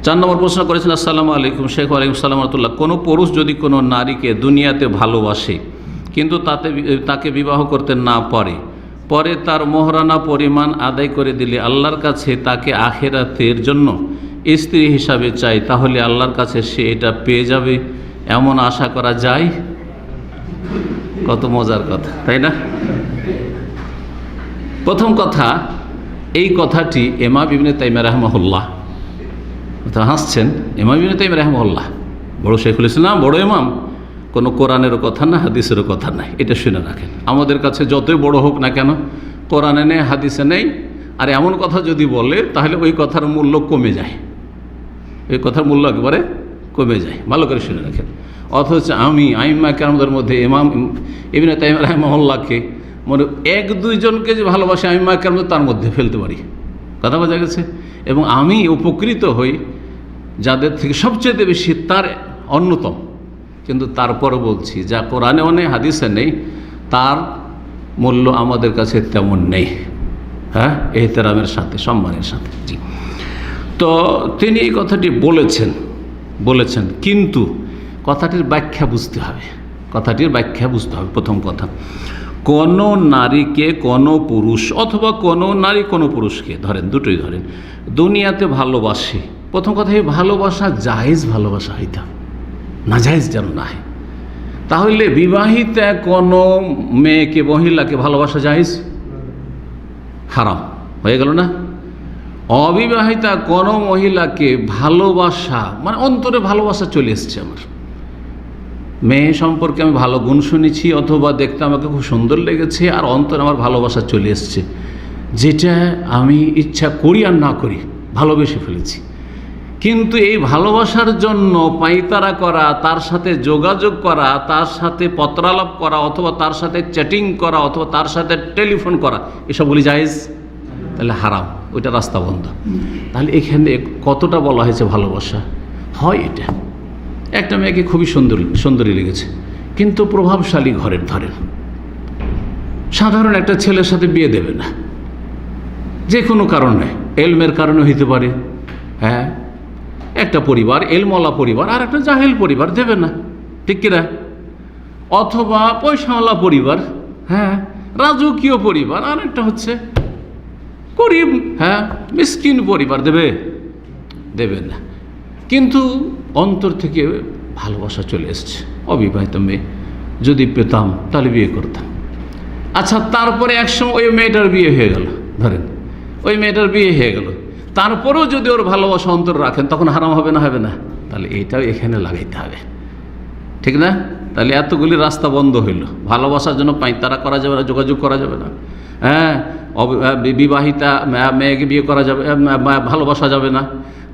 4 নম্বর প্রশ্ন করেছেন, আসসালামু আলাইকুম শেখ। ওয়ালাইকুম সালাম রহমতুল্লাহ। কোনো পুরুষ যদি কোনো নারীকে দুনিয়াতে ভালোবাসে কিন্তু তাকে বিবাহ করতে না পারে, পরে তার মোহরানা পরিমাণ আদায় করে দিলে আল্লাহর কাছে তাকে আখিরাতের জন্য স্ত্রী হিসাবে চাই, তাহলে আল্লাহর কাছে সে এটা পেয়ে যাবে এমন আশা করা যায়? কত মজার কথা, তাই না? প্রথম কথা, এই কথাটি ইমাম ইবনে তাইমিয়া রাহিমাহুল্লাহ, হাসছেন, ইমাম ইবনে তাইমিয়া রাহিমাহুল্লাহ বড় শেখুল ইসলাম, বড় ইমাম, কোনো কোরআনেরও কথা না, হাদিসেরও কথা নাই, এটা শুনে রাখেন। আমাদের কাছে যতই বড় হোক না কেন, কোরআনে নেই, হাদিসে নেই, আর এমন কথা যদি বলে তাহলে ওই কথার মূল্য কমে যায়, ওই কথার মূল্য একেবারে কমে যায়, ভালো করে শুনে রাখেন। অথচ আমি আইম্মা কেরামদের মধ্যে ইমাম ইবনে তাইমিয়া রাহিমাহুল্লাহকে মনে 1-2 জনকে যে ভালোবাসে আইম্মা কেরামদের তার মধ্যে ফেলতে পারি, কথা বোঝা গেছে। এবং আমি উপকৃত হই যাদের থেকে সবচেয়ে বেশি, তার অন্যতম। কিন্তু তারপরও বলছি, যা কোরআনেও নেই, হাদিসে নেই, তার মূল্য আমাদের কাছে তেমন নেই, হ্যাঁ, এহতেরামের সাথে, সম্মানের সাথে। জি, তো তিনি এই কথাটি বলেছেন, কিন্তু কথাটির ব্যাখ্যা বুঝতে হবে, প্রথম কথা, কোনো নারীকে কোনো পুরুষ, অথবা কোনো নারী কোনো পুরুষকে ধরেন, দুটোই ধরেন, দুনিয়াতে ভালোবাসে, প্রথম কথা এই ভালোবাসা জায়েজ ভালোবাসা হইতে হবে, না জায়েজ যেন না হয়। তাহলে বিবাহিতা কোনো মেয়েকে, মহিলাকে ভালোবাসা জায়েজ? হারাম হয়ে গেল না? অবিবাহিতা কোনো মহিলাকে ভালোবাসা, মানে অন্তরে ভালোবাসা চলে এসছে, আমার মেয়ে সম্পর্কে আমি ভালো গুণ শুনেছি, অথবা দেখতে আমাকে খুব সুন্দর লেগেছে, আর অন্তরে আমার ভালোবাসা চলে এসছে, যেটা আমি ইচ্ছা করি আর না করি ভালোবেসে ফেলেছি। কিন্তু এই ভালোবাসার জন্য পাইতারা করা, তার সাথে যোগাযোগ করা, তার সাথে পত্রালাপ করা, অথবা তার সাথে চ্যাটিং করা, অথবা তার সাথে টেলিফোন করা, এসব বলি জায়েজ? তাহলে হারাম, ওইটা রাস্তা বন্ধ। তাহলে এখানে কতটা বলা হয়েছে ভালোবাসা হয়? এটা একটা মেয়েকে খুবই সুন্দরী লেগেছে, কিন্তু প্রভাবশালী ঘরের, ধরেন সাধারণ একটা ছেলের সাথে বিয়ে দেবে না, যে কোনো কারণে, এলমের কারণে হইতে পারে, হ্যাঁ, একটা পরিবার এলমওয়ালা পরিবার আর একটা জাহেল পরিবার, দেবে না, ঠিক কিনা? অথবা পয়সাওয়ালা পরিবার, হ্যাঁ, রাজকীয় পরিবার, আর একটা হচ্ছে গরিব, হ্যাঁ, মিসকিন পরিবার, দেবে না। কিন্তু অন্তর থেকে ভালোবাসা চলে এসছে, অবিবাহিত মেয়ে যদি পেতাম তাহলে বিয়ে করতাম। আচ্ছা, তারপরে একসময় ওই মেয়েটার বিয়ে হয়ে গেল, ধরেন ওই মেয়েটার বিয়ে হয়ে গেল, তারপরেও যদি ওর ভালোবাসা অন্তর রাখেন, তখন হারাম হবে না? হবে না? তাহলে এটাও এখানে লাগাইতে হবে, ঠিক না? তাহলে এতগুলি রাস্তা বন্ধ হইল। ভালোবাসার জন্য পাইতারা করা যাবে না, যোগাযোগ করা যাবে না, হ্যাঁ, বিবাহিতা মেয়েকে বিয়ে করা যাবে, ভালোবাসা যাবে না।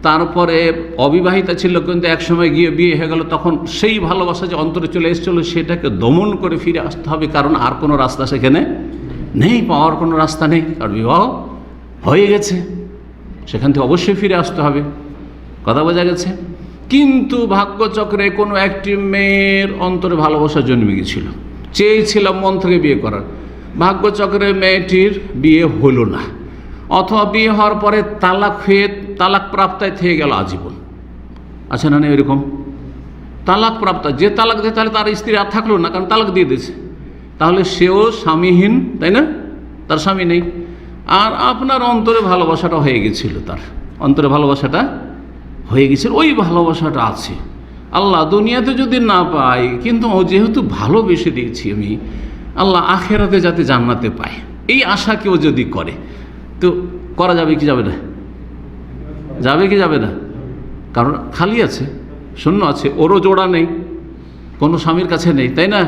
তারপরে অবিবাহিতা ছিল, কিন্তু একসময় গিয়ে বিয়ে হয়ে গেল, তখন সেই ভালোবাসা যে অন্তরে চলে এসেছিল সেটাকে দমন করে ফিরে আসতে হবে, কারণ আর কোনো রাস্তা সেখানে নেই, পাওয়ার কোনো রাস্তা নেই, কারণ বিবাহ হয়ে গেছে, সেখান থেকে অবশ্যই ফিরে আসতে হবে, কথা বোঝা গেছে। কিন্তু ভাগ্যচক্রে কোনো একটি মেয়ের অন্তরে ভালোবাসা জন্মে গেছিল, চেয়েছিলাম মন থেকে বিয়ে করার, ভাগ্যচক্রে মেয়েটির বিয়ে হলো না, অথবা বিয়ে হওয়ার পরে তালাক প্রাপ্তায় থেকে গেল আজীবন। আচ্ছা, না এরকম তালাক প্রাপ্তা, যে তালাক দেয় তাহলে তার স্ত্রী আর থাকলো না, কারণ তালাক দিয়ে দিয়েছে, তাহলে সেও স্বামীহীন, তাই না? তার স্বামী নেই। আর আপনার অন্তরে ভালোবাসাটা হয়ে গেছিল, তার অন্তরে ভালোবাসাটা হয়ে গেছিল, ওই ভালোবাসাটা আছে। আল্লাহ দুনিয়াতে যদি না পাই, কিন্তু যেহেতু ভালোবেসে দিয়েছি আমি, আল্লাহ আখেরাতে যাতে জান্নাতে পায়, এই আশা কেউ যদি করে, তো করা যাবে কি যাবে না? যাবে কি যাবে না? কারণ খালি আছে, শূন্য আছে, ওরও জোড়া নেই, কোনো স্বামীর কাছে নেই, তাই না?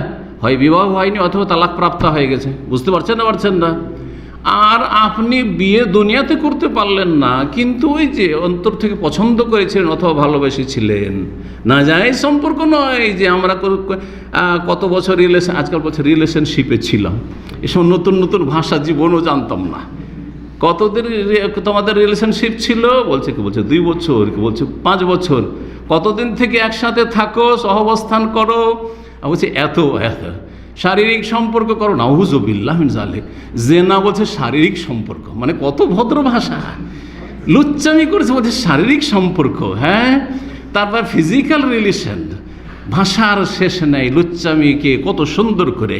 হয় বিবাহ হয়নি, অথবা তালাক প্রাপ্ত হয়ে গেছে, বুঝতে পারছেন না? আর আপনি বিয়ে দুনিয়াতে করতে পারলেন না, কিন্তু ওই যে অন্তর থেকে পছন্দ করেছিলেন অথবা ভালোবেসেছিলেন, না যায় সম্পর্ক নয় যে আমরা কত বছর আজকাল রিলেশনশিপে ছিলাম, এসব নতুন নতুন ভাষা জীবনও জানতাম না। কতদিন তোমাদের রিলেশনশিপ ছিল? বলছে 2 বছর, কি বলছে 5 বছর। কতদিন থেকে একসাথে থাকো, সহাবস্থান করো? বলছে এত শারীরিক সম্পর্ক করো, নাউযুবিল্লাহ মিন যালিক। জেনা বলছে শারীরিক সম্পর্ক, মানে কত ভদ্র ভাষা লুচ্চামি করেছে বলছে শারীরিক সম্পর্ক, হ্যাঁ, তারপর ফিজিক্যাল রিলেশন, ভাষার শেষ নেই। লুচ্চামিকে কত সুন্দর করে,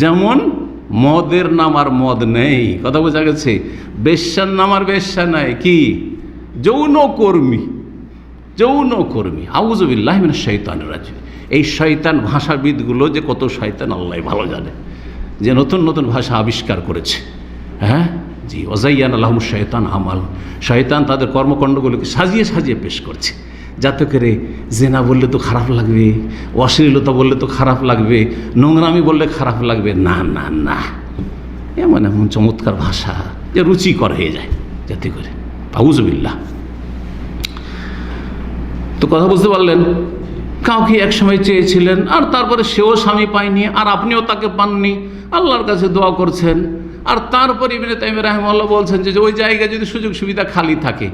যেমন মদের নাম আর মদ নেই, কথা বোঝা গেছে, বেশ্যার নাম আর বেশ্যা নাই, কি যৌনকর্মী, যৌনকর্মী। আউযুবিল্লাহি মিনাশ শাইতানির রাজিম। এই শয়তান ভাষাবিদগুলো যে কত শয়তান আল্লাহ ভালো জানে, যে নতুন নতুন ভাষা আবিষ্কার করেছে, হ্যাঁ জি। ওয়াজাইয়ানা লাহুমুশ শাইতান আমাল, শয়তান তাদের কর্মকাণ্ডগুলোকে সাজিয়ে সাজিয়ে পেশ করছে, যাতে করে জেনা বললে তো খারাপ লাগবে, অশ্লীলতা বললে তো খারাপ লাগবে, নোংরামি বললে খারাপ লাগবে, না না না, এমন এমন চমৎকার ভাষা যে রুচিকর হয়ে যায়, যাতে করে। আউযুবিল্লাহ। তো কথা বুঝতে পারলেন, কাউকে এক সময় চেয়েছিলেন আর তারপরে সেও স্বামী পায়নি আর আপনিও তাকে পাননি, আল্লাহর কাছে দোয়া করছেন, আর তারপর ইবনে তাইমিয়া রাহিমাহুল্লাহ বলছেন যে ওই জায়গায় যদি সুযোগ সুবিধা খালি থাকে,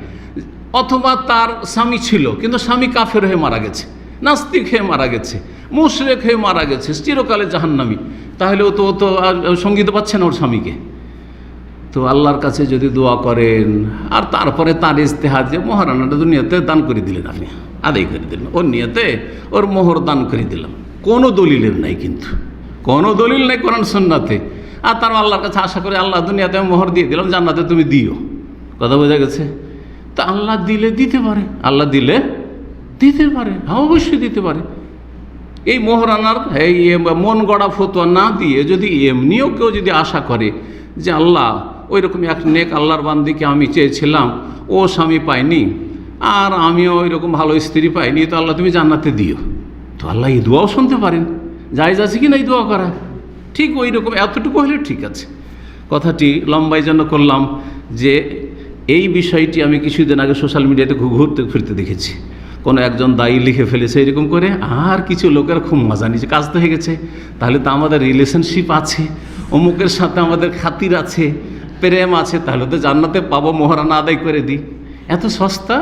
অথবা তার স্বামী ছিল কিন্তু স্বামী কাফের হয়ে মারা গেছে, নাস্তিক হয়ে মারা গেছে, মুশরিক হয়ে মারা গেছে, চিরকালে জাহান্নামী, তাহলে ও তো সঙ্গীত পাচ্ছে না ওর স্বামীকে। তো আল্লাহর কাছে যদি দোয়া করেন আর তারপরে তার ইস্তেহার যে মহারানাটা দুনিয়াতে দান করে দিলেন, আপনি আদায় করে দিলেন, ওর নিয়তে ওর মোহর দান করে দিলাম, কোনো দলিলের নাই, কিন্তু কোনো দলিল নেই কোরআন সুন্নাতে, আর তার আল্লাহর কাছে আশা করে আল্লাহ দুনিয়াতে মোহর দিয়ে দিলাম, জান্নাতে তুমি দিও, কথা বোঝা গেছে। তা আল্লাহ দিলে দিতে পারে, আল্লাহ দিলে দিতে পারে, হ্যাঁ অবশ্যই দিতে পারে। এই মোহরানার এই মন গড়া ফতোয়া না দিয়ে যদি এমনিও কেউ যদি আশা করে যে আল্লাহ ওই রকম এক নেক আল্লাহর বান্দিকে আমি চেয়েছিলাম, ও স্বামী পাইনি আর আমিও ওই রকম ভালো স্ত্রী পাইনি, তো আল্লাহ তুমি জান্নাতে দিও, তো আল্লাহ এই দোয়াও শুনতে পারেন। জায়েজ আছে কি না এই দোয়া করা? ঠিক ওই রকম এতটুকু হলে ঠিক আছে। কথাটি লম্বাই জন্য করলাম যে এই বিষয়টি আমি কিছুদিন আগে সোশ্যাল মিডিয়াতে ঘুরতে ফিরতে দেখেছি, কোনো একজন দায়ী লিখে ফেলেছে এরকম করে, আর কিছু লোকের খুব মজা নিয়েছে, কাজ তো হয়ে গেছে, তাহলে তো আমাদের রিলেশনশিপ আছে, অমুকের সাথে আমাদের খাতির আছে, প্রেম আছে, তাহলে তো জান্নাতে পাবো, মোহরানা আদায় করে দিই। এত সস্তা,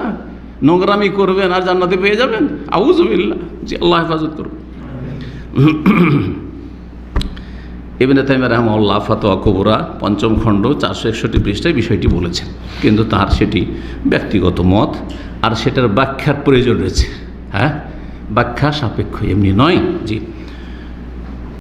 নোংরামি করবেন আর জান্নাতে পেয়ে যাবেন, আউযুবিল্লাহ, জি আল্লাহ হেফাজত করুন। ইবনে তাইমিয়া রাহিমাহুল্লাহ ফাতোয়া কুবরা ৫ম খণ্ড ৪৬১ পৃষ্ঠায় বিষয়টি বলেছেন, কিন্তু তার সেটি ব্যক্তিগত মত, আর সেটার ব্যাখ্যার প্রয়োজন রয়েছে, হ্যাঁ ব্যাখ্যা সাপেক্ষ, এমনি নয়। জি।